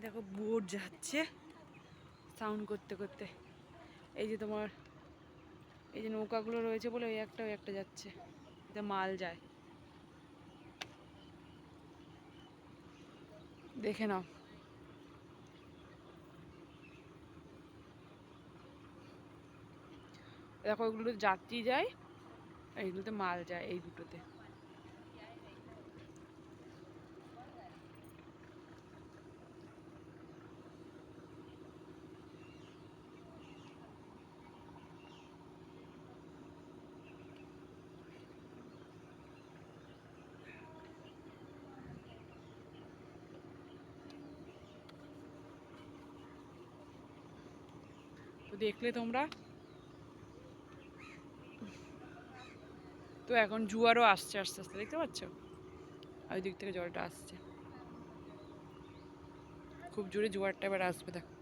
দেখো বোট যাচ্ছে সাউন্ড করতে করতে। এই যে তোমার এই যে নৌকাগুলো রয়েছে বলে ওই একটা যাচ্ছে, এতে মাল যায়, দেখে নাও। দেখো ওইগুলোতে যাত্রী যায়, এইগুলোতে মাল যায়, এই দুটোতে। তো দেখলে তোমরা, তো এখন জোয়ারও আসছে আস্তে আস্তে, দেখতে পাচ্ছ ওই দিক থেকে জলটা আসছে, খুব জোরে জোয়ারটা এবার আসবে দেখো।